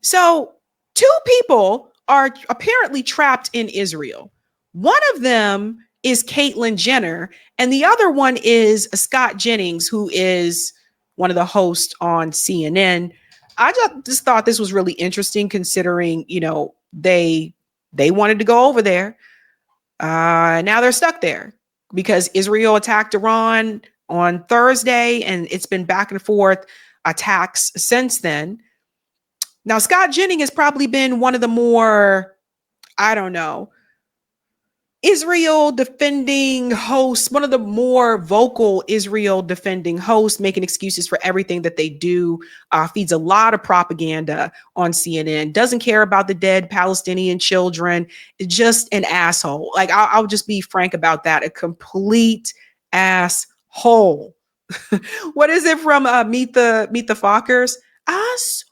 So 2 people are apparently trapped in Israel. One of them is Caitlyn Jenner, and the other one is Scott Jennings, who is one of the hosts on CNN. I just thought this was really interesting, considering, they wanted to go over there. Now they're stuck there because Israel attacked Iran on Thursday, and it's been back and forth attacks since then. Now, Scott Jennings has probably been one of the more, I don't know, Israel defending hosts, one of the more vocal Israel defending hosts, making excuses for everything that they do, feeds a lot of propaganda on CNN, doesn't care about the dead Palestinian children, just an asshole. Like, I'll just be frank about that. A complete asshole. What is it from Meet the Fockers? Asshole.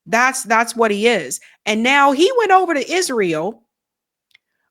That's what he is. And now he went over to Israel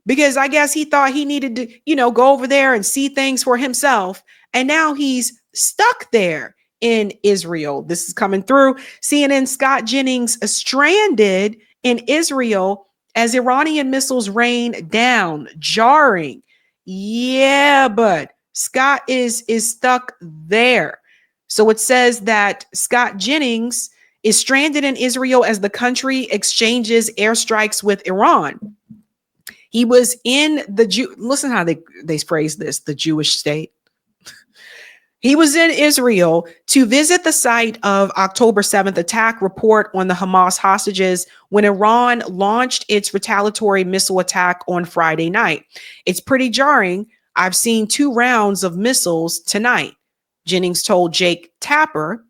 because I guess he thought he needed to, go over there and see things for himself. And now he's stuck there in Israel. This is coming through. CNN Scott Jennings stranded in Israel as Iranian missiles rain down, jarring. Yeah, but Scott is stuck there. So it says that Scott Jennings is stranded in Israel as the country exchanges airstrikes with Iran. He was in listen how they phrase this, the Jewish state. He was in Israel to visit the site of October 7th attack, report on the Hamas hostages when Iran launched its retaliatory missile attack on Friday night. It's pretty jarring. I've seen 2 rounds of missiles tonight, Jennings told Jake Tapper.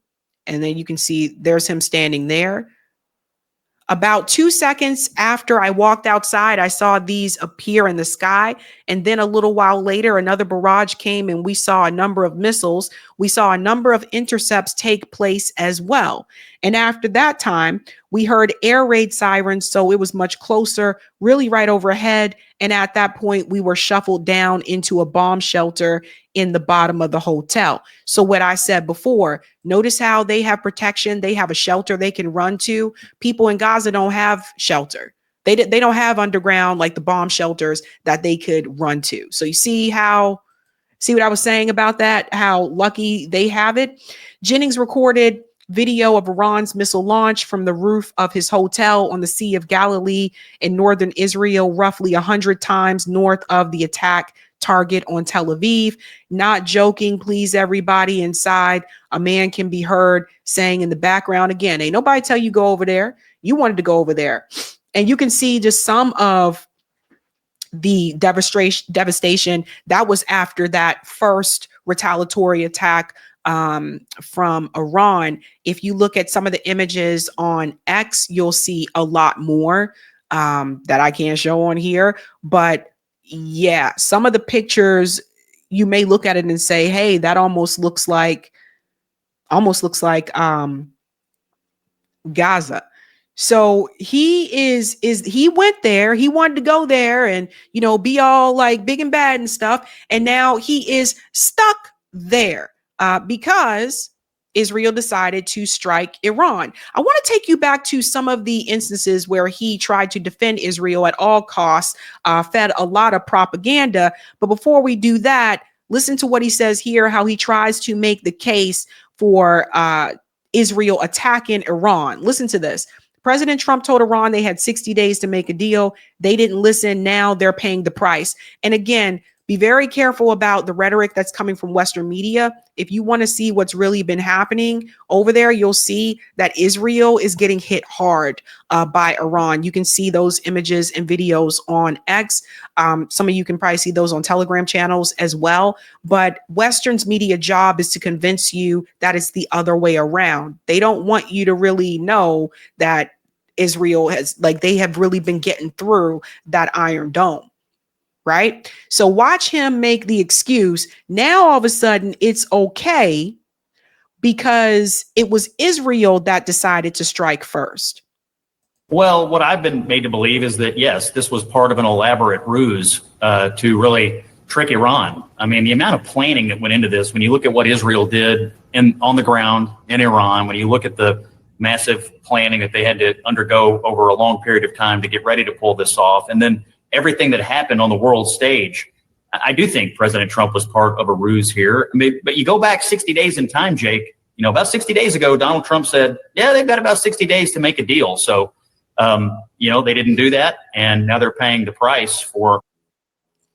And then you can see there's him standing there. About 2 seconds after I walked outside, I saw these appear in the sky. And then a little while later, another barrage came and we saw a number of missiles. We saw a number of intercepts take place as well. And after that time, we heard air raid sirens. So it was much closer, really right overhead. And at that point, we were shuffled down into a bomb shelter in the bottom of the hotel. So what I said before, notice how they have protection. They have a shelter they can run to. People in Gaza don't have shelter. They don't have underground, like the bomb shelters that they could run to. So you see what I was saying about that, how lucky they have it. Jennings recorded video of Iran's missile launch from the roof of his hotel on the Sea of Galilee in northern Israel, roughly 100 times north of the attack target on Tel Aviv. Not joking, please, everybody inside. A man can be heard saying in the background, again, ain't nobody tell you go over there. You wanted to go over there. And you can see just some of the devastation that was after that first retaliatory attack from Iran. If you look at some of the images on X, you'll see a lot more that I can't show on here. But yeah, some of the pictures, you may look at it and say, hey, that almost looks like Gaza. So he went there, he wanted to go there and, be all like big and bad and stuff. And now he is stuck there because Israel decided to strike Iran. I want to take you back to some of the instances where he tried to defend Israel at all costs, fed a lot of propaganda. But before we do that, listen to what he says here, how he tries to make the case for Israel attacking Iran. Listen to this. President Trump told Iran they had 60 days to make a deal. They didn't listen. Now they're paying the price. And again, be very careful about the rhetoric that's coming from Western media. If you want to see what's really been happening over there, you'll see that Israel is getting hit hard by Iran. You can see those images and videos on X. Some of you can probably see those on Telegram channels as well. But Western's media job is to convince you that it's the other way around. They don't want you to really know that Israel they have really been getting through that Iron Dome. Right? So watch him make the excuse. Now, all of a sudden, it's okay because it was Israel that decided to strike first. Well, what I've been made to believe is that, yes, this was part of an elaborate ruse to really trick Iran. I mean, the amount of planning that went into this, when you look at what Israel did on the ground in Iran, when you look at the massive planning that they had to undergo over a long period of time to get ready to pull this off. And then everything that happened on the world stage, I do think President Trump was part of a ruse here. I mean, but you go back 60 days in time, Jake, you know, about 60 days ago, Donald Trump said, yeah, they've got about 60 days to make a deal. So, you know, they didn't do that. And now they're paying the price for.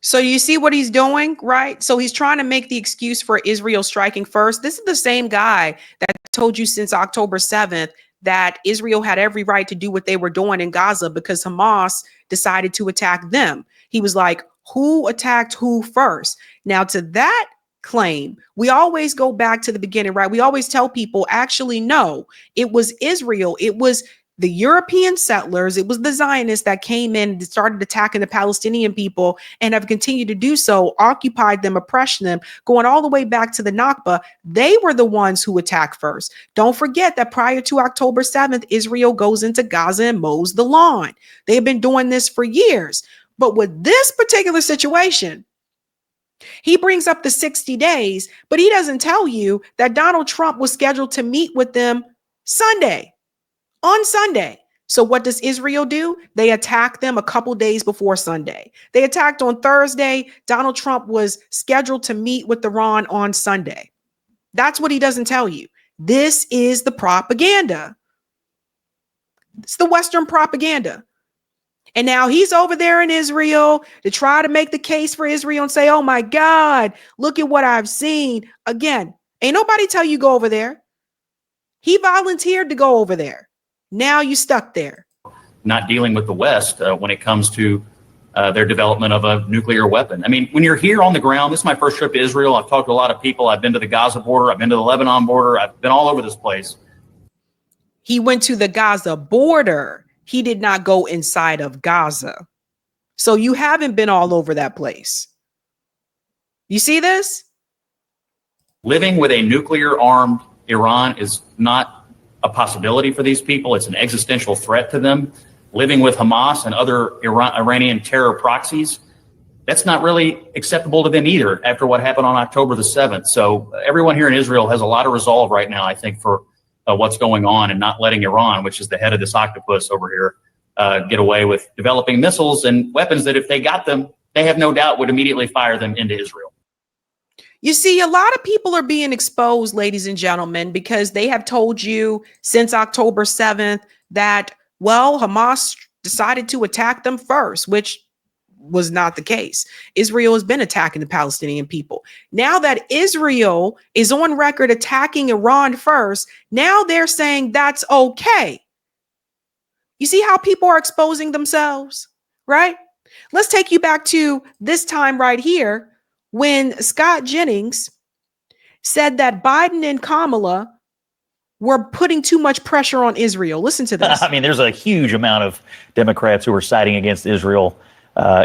So you see what he's doing, right? So he's trying to make the excuse for Israel striking first. This is the same guy that told you since October 7th that Israel had every right to do what they were doing in Gaza because Hamas decided to attack them. He was like, who attacked who first? Now, to that claim, we always go back to the beginning, right? We always tell people, actually, no, it was Israel. It was the European settlers. It was the Zionists that came in and started attacking the Palestinian people and have continued to do so, occupied them, oppressed them, going all the way back to the Nakba. They were the ones who attacked first. Don't forget that prior to October 7th, Israel goes into Gaza and mows the lawn. They've been doing this for years. But with this particular situation, he brings up the 60 days, but he doesn't tell you that Donald Trump was scheduled to meet with them on Sunday. So what does Israel do? They attack them a couple days before Sunday. They attacked on Thursday. Donald Trump was scheduled to meet with Iran on Sunday. That's what he doesn't tell you. This is the propaganda. It's the Western propaganda. And now he's over there in Israel to try to make the case for Israel and say, oh my God, look at what I've seen. Again, ain't nobody tell you go over there. He volunteered to go over there. Now you stuck there. Not dealing with the West when it comes to their development of a nuclear weapon. I mean, when you're here on the ground, this is my first trip to Israel. I've talked to a lot of people. I've been to the Gaza border. I've been to the Lebanon border. I've been all over this place. He went to the Gaza border. He did not go inside of Gaza. So you haven't been all over that place. You see this? Living with a nuclear armed Iran is not a possibility for these people. It's an existential threat to them. Living with Hamas and other Iranian terror proxies, that's not really acceptable to them either after what happened on October the 7th. So everyone here in Israel has a lot of resolve right now, I think, for what's going on and not letting Iran, which is the head of this octopus over here, get away with developing missiles and weapons that if they got them, they have no doubt would immediately fire them into Israel. You see, a lot of people are being exposed, ladies and gentlemen, because they have told you since October 7th that, well, Hamas decided to attack them first, which was not the case. Israel has been attacking the Palestinian people. Now that Israel is on record attacking Iran first, now they're saying that's okay. You see how people are exposing themselves, right? Let's take you back to this time right here when Scott Jennings said that Biden and Kamala were putting too much pressure on Israel. Listen to this. I mean, there's a huge amount of Democrats who are siding against Israel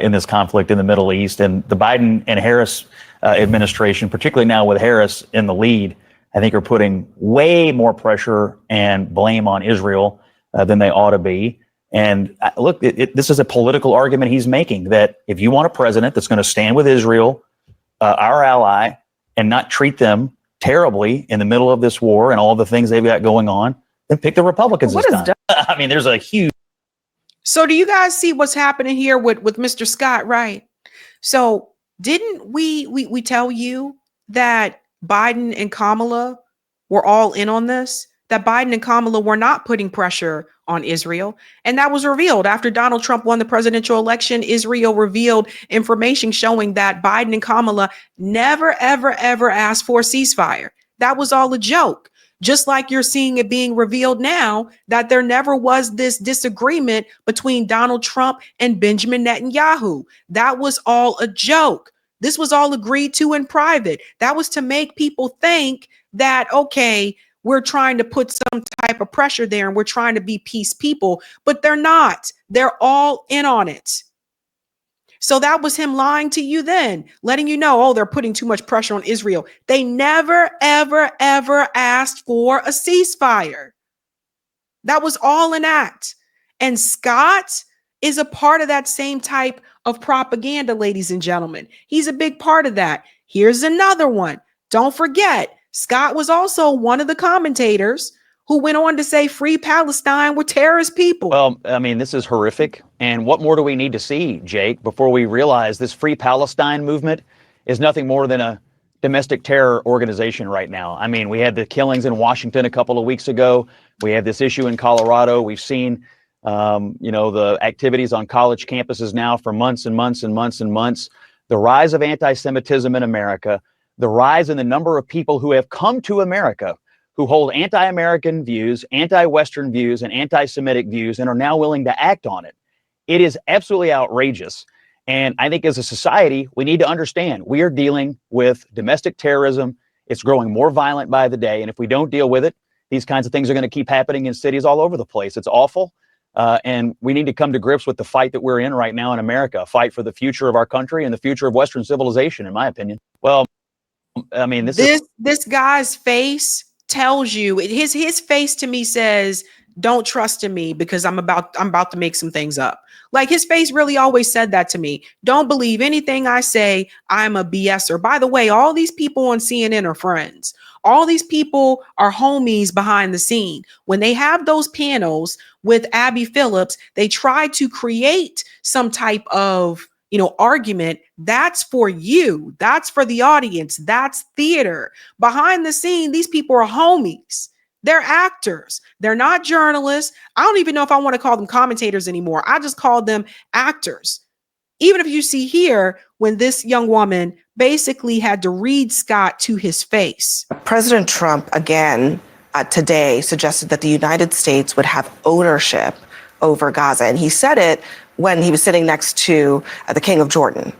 in this conflict in the Middle East. And the Biden and Harris administration, particularly now with Harris in the lead, I think are putting way more pressure and blame on Israel than they ought to be. And look, this is a political argument he's making that if you want a president that's going to stand with Israel, our ally, and not treat them terribly in the middle of this war and all the things they've got going on, then pick the Republicans this time. I mean, there's a huge. So do you guys see what's happening here with Mr. Scott, right? So didn't we tell you that Biden and Kamala were all in on this? That Biden and Kamala were not putting pressure on Israel. And that was revealed after Donald Trump won the presidential election. Israel revealed information showing that Biden and Kamala never, ever, ever asked for a ceasefire. That was all a joke. Just like you're seeing it being revealed now that there never was this disagreement between Donald Trump and Benjamin Netanyahu. That was all a joke. This was all agreed to in private. That was to make people think that, okay, we're trying to put some type of pressure there and we're trying to be peace people, but they're not. They're all in on it. So that was him lying to you then, letting you know, oh, they're putting too much pressure on Israel. They never, ever, ever asked for a ceasefire. That was all an act. And Scott is a part of that same type of propaganda, ladies and gentlemen. He's a big part of that. Here's another one. Don't forget, Scott was also one of the commentators who went on to say free Palestine were terrorist people. Well, I mean, this is horrific. And what more do we need to see, Jake, before we realize this free Palestine movement is nothing more than a domestic terror organization right now? I mean, we had the killings in Washington a couple of weeks ago. We have this issue in Colorado. We've seen, the activities on college campuses now for months and months and months and months. The rise of anti-Semitism in America, the rise in the number of people who have come to America who hold anti-American views, anti-Western views, and anti-Semitic views, and are now willing to act on it. It is absolutely outrageous. And I think as a society, we need to understand we are dealing with domestic terrorism. It's growing more violent by the day. And if we don't deal with it, these kinds of things are going to keep happening in cities all over the place. It's awful. And we need to come to grips with the fight that we're in right now in America, a fight for the future of our country and the future of Western civilization, in my opinion. Well, I mean, this guy's face tells you, his face to me says, don't trust in me because I'm about to make some things up. Like, his face really always said that to me. Don't believe anything I say. I'm a BSer. By the way, all these people on CNN are friends. All these people are homies behind the scene. When they have those panels with Abby Phillips, they try to create some type of argument. That's for you. That's for the audience. That's theater. Behind the scene, these people are homies. They're actors. They're not journalists. I don't even know if I want to call them commentators anymore. I just call them actors. Even if you see here, when this young woman basically had to read Scott to his face. President Trump, again, today suggested that the United States would have ownership over Gaza. And he said it when he was sitting next to the King of Jordan.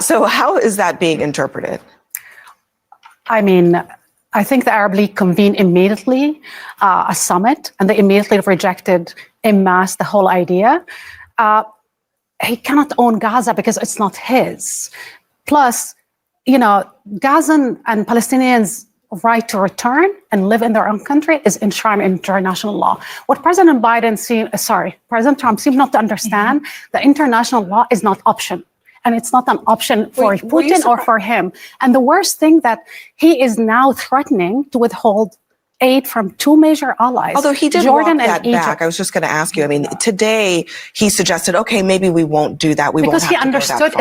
So how is that being interpreted? I mean, I think the Arab League convened immediately a summit, and they immediately rejected en masse the whole idea. He cannot own Gaza because it's not his. Plus, Gazan and Palestinians' right to return and live in their own country is enshrined in international law. What President Trump seems not to understand, the international law is not option. And it's not an option for Putin or for him. And the worst thing that he is now threatening to withhold aid from two major allies. Although he did Jordan walk that and Egypt. back. I was just going to ask you. I mean, today he suggested, okay, maybe we won't do that. Because he understood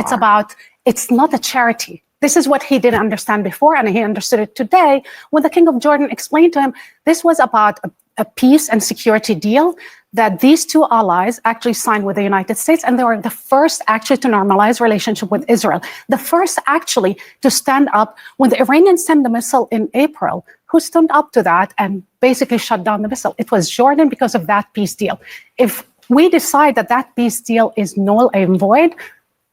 it's not a charity. This is what he didn't understand before, and he understood it today when the King of Jordan explained to him this was about a peace and security deal that these two allies actually signed with the United States, and they were the first actually to normalize relationship with Israel. The first actually to stand up when the Iranians sent the missile in April. Who stood up to that and basically shut down the missile? It was Jordan because of that peace deal. If we decide that that peace deal is null and void,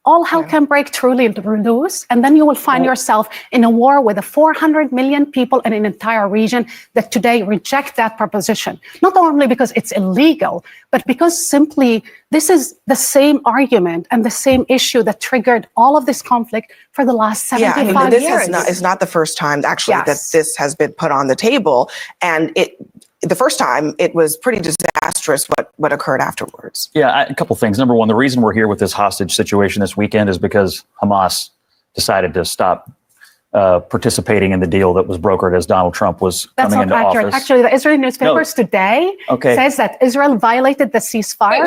all hell can break truly loose, and then you will find yourself in a war with 400 million people in an entire region that today reject that proposition. Not only because it's illegal, but because simply this is the same argument and the same issue that triggered all of this conflict for the last 75 years. This is not the first time actually that this has been put on the table, and the first time it was pretty disastrous what occurred afterwards. Yeah, a couple things. Number one, the reason we're here with this hostage situation this weekend is because Hamas decided to stop participating in the deal that was brokered as Donald Trump was coming into office. Actually, the Israeli newspapers today says that Israel violated the ceasefire.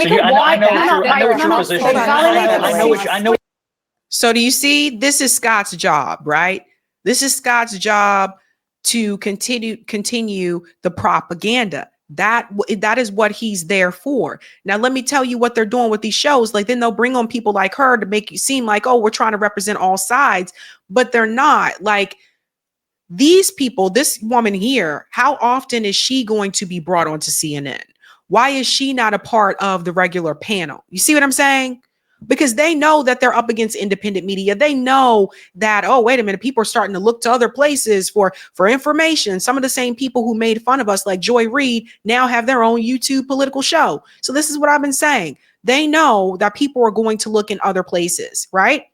So do you see? This is Scott's job, right? This is Scott's job to continue the propaganda. That is what he's there for. Now, let me tell you what they're doing with these shows. Like, then they'll bring on people like her to make you seem like, oh, we're trying to represent all sides, but they're not. Like, these people, this woman here, how often is she going to be brought onto CNN? Why is she not a part of the regular panel? You see what I'm saying? Because they know that they're up against independent media. They know that, oh, wait a minute, people are starting to look to other places for information. Some of the same people who made fun of us, like Joy Reid, now have their own YouTube political show. So this is what I've been saying. They know that people are going to look in other places, right?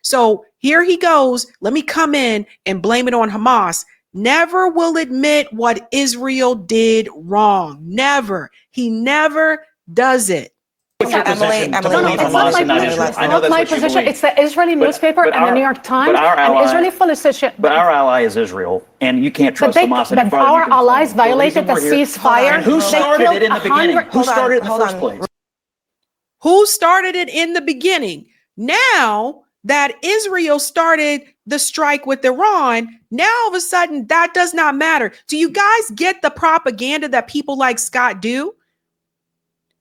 So here he goes. Let me come in and blame it on Hamas. Never will admit what Israel did wrong. Never. He never does it. What's your position to Emily, believe it's Hamas not and not my Israel? position. I know Not that's my what you position. believe. It's the Israeli newspaper and the New York Times and Israeli politician. But our ally is Israel, and you can't trust Hamas any But farther than our you can allies follow. violated the ceasefire. And who They started killed it in the beginning? 100 Who started it in the first place? Who started it in the beginning? Now that Israel started the strike with Iran, now all of a sudden that does not matter. Do you guys get the propaganda that people like Scott do?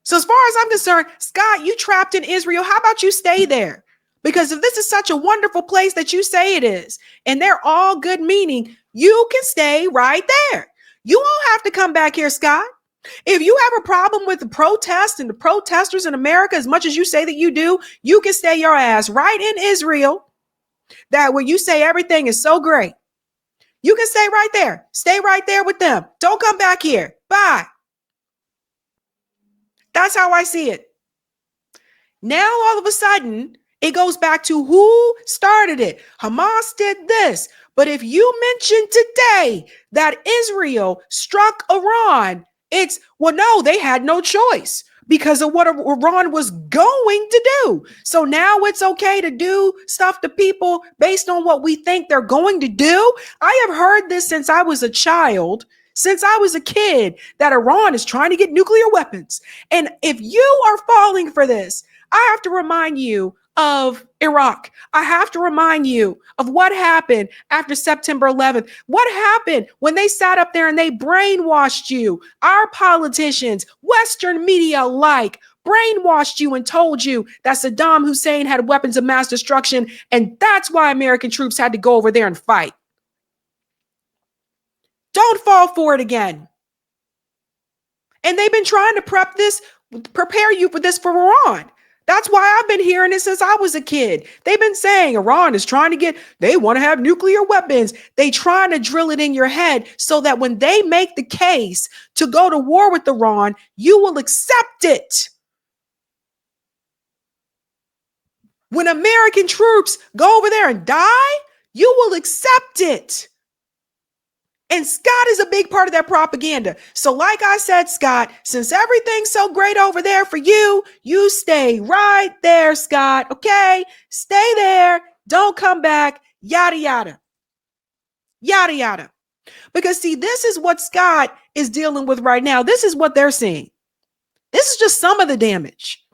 So as far as I'm concerned, Scott, you trapped in Israel. How about you stay there? Because if this is such a wonderful place that you say it is, and they're all good meaning, you can stay right there. You won't have to come back here, Scott. If you have a problem with the protest and the protesters in America, as much as you say that you do, you can stay your ass right in Israel. That where you say everything is so great. You can stay right there. Stay right there with them. Don't come back here. Bye. That's how I see it. Now, all of a sudden, it goes back to who started it. Hamas did this. But if you mention today that Israel struck Iran, it's, well, no, they had no choice because of what Iran was going to do. So now it's okay to do stuff to people based on what we think they're going to do. I have heard this since I was a child. Since I was a kid, that Iran is trying to get nuclear weapons. And if you are falling for this, I have to remind you of Iraq. I have to remind you of what happened after September 11th. What happened when they sat up there and they brainwashed you? Our politicians, Western media alike, brainwashed you and told you that Saddam Hussein had weapons of mass destruction, and that's why American troops had to go over there and fight. Don't fall for it again. And they've been trying to prepare you for this for Iran. That's why I've been hearing it since I was a kid. They've been saying Iran is trying to they want to have nuclear weapons. They trying to drill it in your head so that when they make the case to go to war with Iran, you will accept it. When American troops go over there and die, you will accept it. And Scott is a big part of that propaganda. So like I said, Scott, since everything's so great over there for you, you stay right there, Scott. Okay? Stay there. Don't come back. Yada, yada. Yada, yada. Because see, this is what Scott is dealing with right now. This is what they're seeing. This is just some of the damage.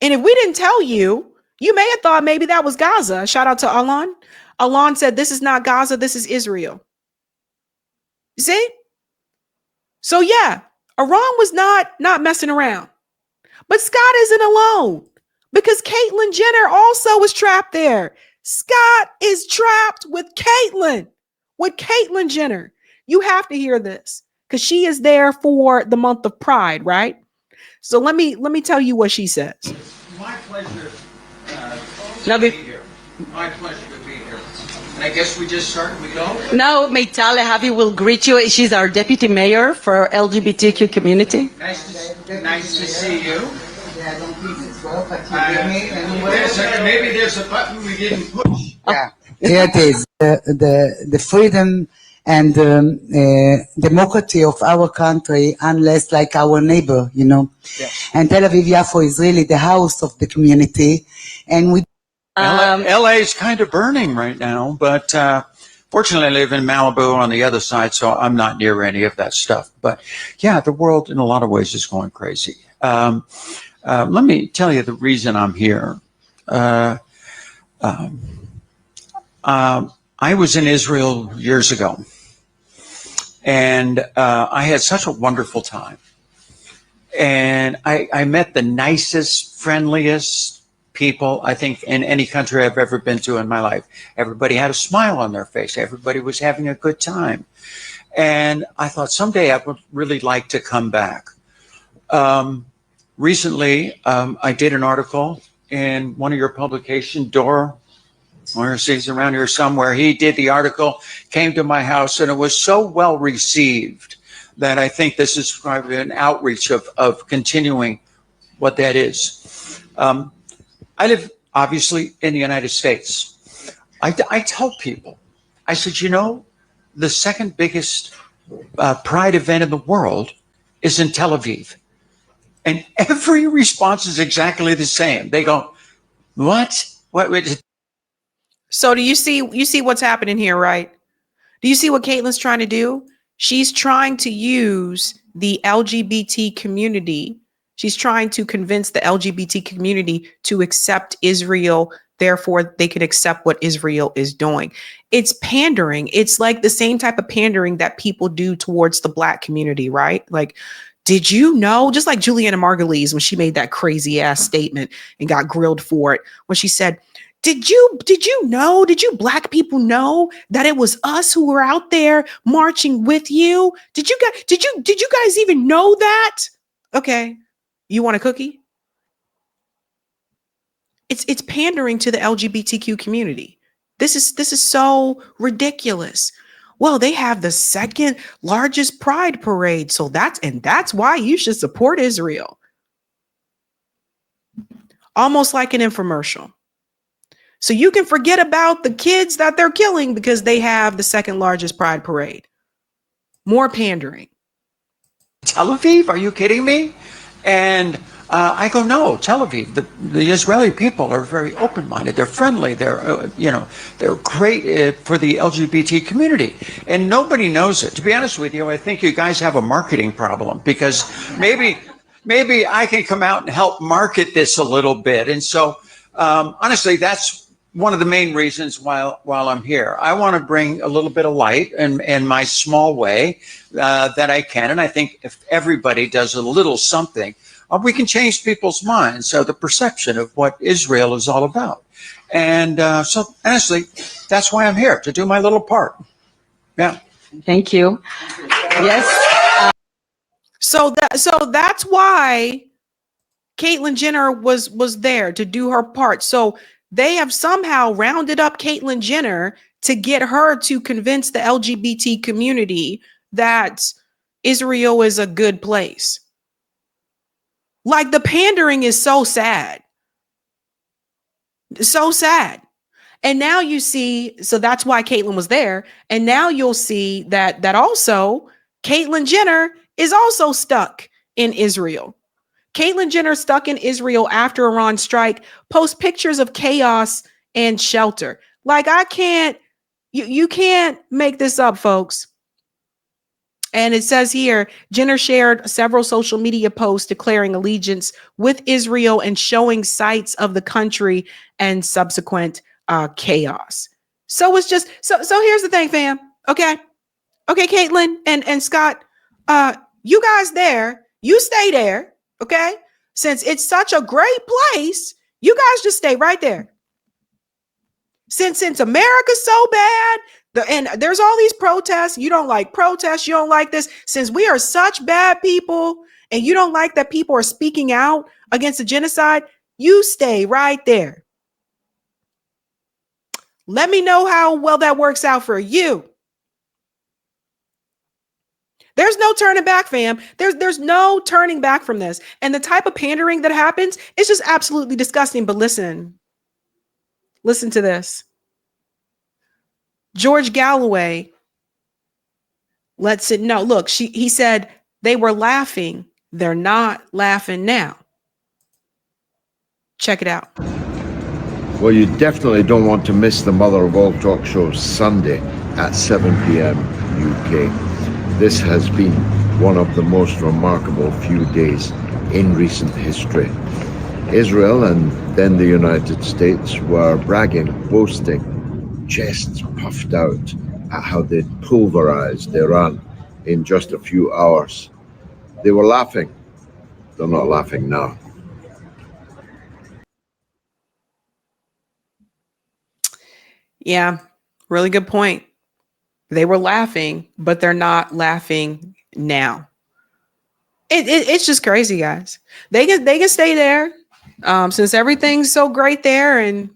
And if we didn't tell you, you may have thought maybe that was Gaza. Shout out to Alon. Alon said, this is not Gaza, this is Israel. You see? So yeah, Iran was not messing around. But Scott isn't alone because Caitlyn Jenner also was trapped there. Scott is trapped with Caitlyn Jenner. You have to hear this because she is there for the month of Pride, right? So let me tell you what she says. My pleasure to be here. My pleasure to be here. And I guess we just start and we go? Now, Meitale Havi will greet you. She's our deputy mayor for LGBTQ community. Nice to see you. Maybe there's a button we didn't push. Yeah, here it is. The freedom and democracy of our country, unless like our neighbor, you know. Yes. And Tel Aviv Yafo is really the house of the community. And we LA is kind of burning right now, but fortunately I live in Malibu on the other side, so I'm not near any of that stuff. But yeah, the world in a lot of ways is going crazy. Let me tell you the reason I'm here. I was in Israel years ago, and I had such a wonderful time. And I met the nicest, friendliest people, I think, in any country I've ever been to in my life. Everybody had a smile on their face. Everybody was having a good time. And I thought someday I would really like to come back. Recently, I did an article in one of your publications, Dora, where he's around here somewhere. He did the article, came to my house, and it was so well received that I think this is probably an outreach of continuing what that is. I live, obviously, in the United States. I tell people, I said, you know, the second biggest pride event in the world is in Tel Aviv. And every response is exactly the same. They go, what? What? So do you see what's happening here, right? Do you see what Caitlyn's trying to do? She's trying to use the LGBT community. She's trying to convince the LGBT community to accept Israel. Therefore, they could accept what Israel is doing. It's pandering. It's like the same type of pandering that people do towards the Black community, right? Like, did you know? Just like Juliana Margulies when she made that crazy ass statement and got grilled for it, when she said, did you know? Did you Black people know that it was us who were out there marching with you? Did you guys even know that? Okay, you want a cookie? It's pandering to the LGBTQ community. This is so ridiculous. Well, they have the second largest pride parade, so that's why you should support Israel. Almost like an infomercial. So you can forget about the kids that they're killing because they have the second largest pride parade. More pandering. Tel Aviv? Are you kidding me? And I go, no, Tel Aviv. The Israeli people are very open-minded. They're friendly. They're, they're great for the LGBT community. And nobody knows it. To be honest with you, I think you guys have a marketing problem because maybe I can come out and help market this a little bit. And so, honestly, that's one of the main reasons while I'm here. I want to bring a little bit of light in my small way that I can. And I think if everybody does a little something, we can change people's minds, the perception of what Israel is all about. And so honestly, that's why I'm here, to do my little part. Yeah. Thank you. Yes. So that's why Caitlyn Jenner was there to do her part. So they have somehow rounded up Caitlyn Jenner to get her to convince the LGBT community that Israel is a good place. Like, the pandering is so sad. So sad. And now you see, so that's why Caitlyn was there. And now you'll see that also Caitlyn Jenner is also stuck in Israel. Caitlyn Jenner stuck in Israel after Iran strike, posts pictures of chaos and shelter. Like, you can't make this up, folks. And it says here, Jenner shared several social media posts declaring allegiance with Israel and showing sights of the country and subsequent chaos. So it's just, so here's the thing, fam. Okay, Caitlyn and Scott, you guys there, you stay there. Okay, since it's such a great place, you guys just stay right there. Since America's so bad, and there's all these protests, you don't like protests, you don't like this. Since we are such bad people, and you don't like that people are speaking out against the genocide, you stay right there. Let me know how well that works out for you. There's no turning back, fam. There's no turning back from this. And the type of pandering that happens is just absolutely disgusting. But listen to this. George Galloway lets it know. Look, he said they were laughing. They're not laughing now. Check it out. Well, you definitely don't want to miss the mother of all talk shows, Sunday at 7 p.m. UK. This has been one of the most remarkable few days in recent history. Israel and then the United States were bragging, boasting, chests puffed out at how they'd pulverized Iran in just a few hours. They were laughing. They're not laughing now. Yeah, really good point. They were laughing, but they're not laughing now. It's just crazy, guys. They can stay there since everything's so great there, and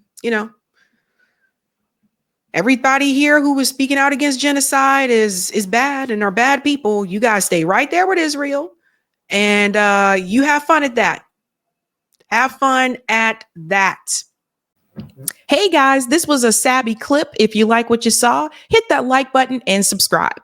everybody here who was speaking out against genocide is bad and are bad people. You guys stay right there with Israel, and you have fun at that. Have fun at that. Hey guys, this was a Sabby clip. If you like what you saw, hit that like button and subscribe.